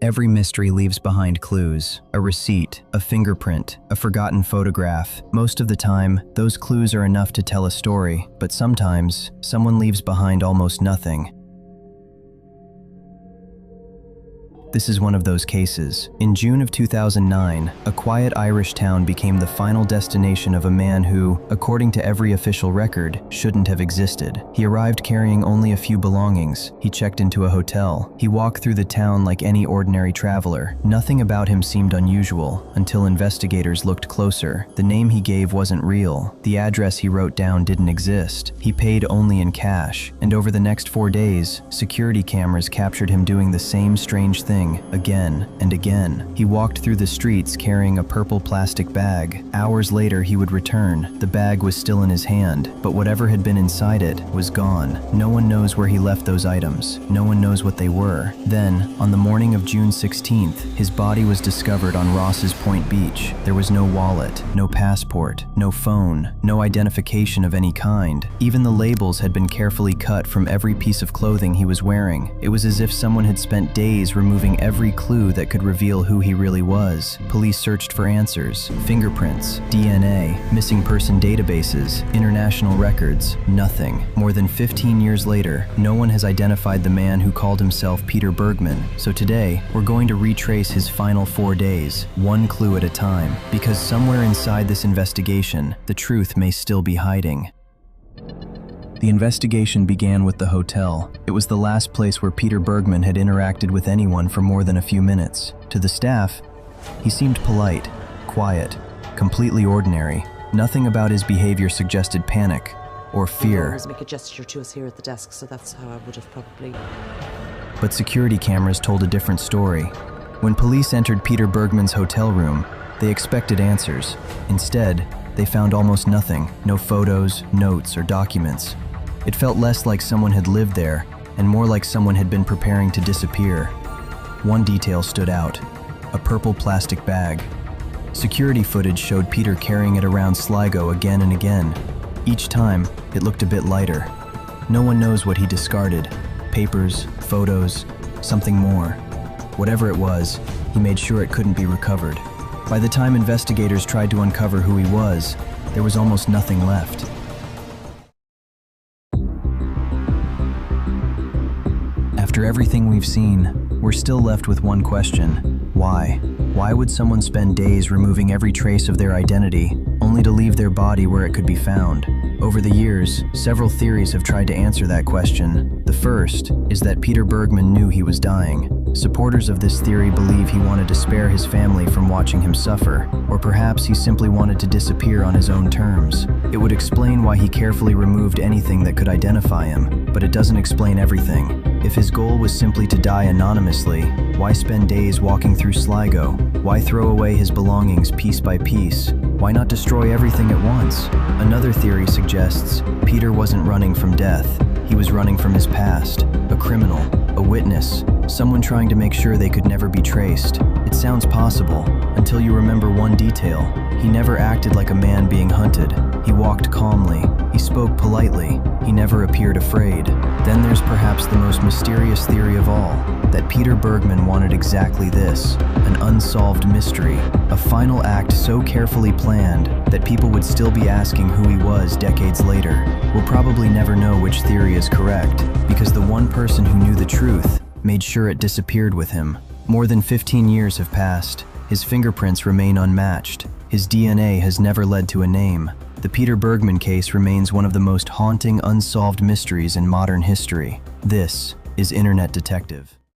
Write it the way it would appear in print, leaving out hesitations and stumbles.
Every mystery leaves behind clues, a receipt, a fingerprint, a forgotten photograph. Most of the time, those clues are enough to tell a story, but sometimes, someone leaves behind almost nothing. This is one of those cases. In June of 2009, a quiet Irish town became the final destination of a man who, according to every official record, shouldn't have existed. He arrived carrying only a few belongings. He checked into a hotel. He walked through the town like any ordinary traveler. Nothing about him seemed unusual until investigators looked closer. The name he gave wasn't real. The address he wrote down didn't exist. He paid only in cash. And over the next 4 days, security cameras captured him doing the same strange thing again and again. He walked through the streets carrying a purple plastic bag. Hours later, he would return. The bag was still in his hand, but whatever had been inside it was gone. No one knows where he left those items. No one knows what they were. Then, on the morning of June 16th, his body was discovered on Ross's Point Beach. There was no wallet, no passport, no phone, no identification of any kind. Even the labels had been carefully cut from every piece of clothing he was wearing. It was as if someone had spent days removing every clue that could reveal who he really was. Police searched for answers, fingerprints, DNA, missing person databases, international records, nothing. More than 15 years later, no one has identified the man who called himself Peter Bergmann. So today, we're going to retrace his final 4 days, one clue at a time, because somewhere inside this investigation, the truth may still be hiding. The investigation began with the hotel. It was the last place where Peter Bergmann had interacted with anyone for more than a few minutes. To the staff, he seemed polite, quiet, completely ordinary. Nothing about his behavior suggested panic or fear. He always make a gesture to us here at the desk, so that's how I would have probably... But security cameras told a different story. When police entered Peter Bergmann's hotel room, they expected answers. Instead, they found almost nothing. No photos, notes, or documents. It felt less like someone had lived there, and more like someone had been preparing to disappear. One detail stood out: a purple plastic bag. Security footage showed Peter carrying it around Sligo again and again. Each time, it looked a bit lighter. No one knows what he discarded: papers, photos, something more. Whatever it was, he made sure it couldn't be recovered. By the time investigators tried to uncover who he was, there was almost nothing left. After everything we've seen, we're still left with one question: why? Why would someone spend days removing every trace of their identity, only to leave their body where it could be found? Over the years, several theories have tried to answer that question. The first is that Peter Bergmann knew he was dying. Supporters of this theory believe he wanted to spare his family from watching him suffer, or perhaps he simply wanted to disappear on his own terms. It would explain why he carefully removed anything that could identify him, but it doesn't explain everything. If his goal was simply to die anonymously, why spend days walking through Sligo? Why throw away his belongings piece by piece? Why not destroy everything at once? Another theory suggests Peter wasn't running from death. He was running from his past, a criminal, a witness, someone trying to make sure they could never be traced. It sounds possible, until you remember one detail. He never acted like a man being hunted. He walked calmly. He spoke politely. He never appeared afraid. Then there's perhaps the most mysterious theory of all, that Peter Bergmann wanted exactly this: an unsolved mystery, a final act so carefully planned that people would still be asking who he was decades later. We'll probably never know which theory is correct, because the one person who knew the truth made sure it disappeared with him. More than 15 years have passed. His fingerprints remain unmatched. His DNA has never led to a name. The Peter Bergmann case remains one of the most haunting unsolved mysteries in modern history. This is Internet Detective.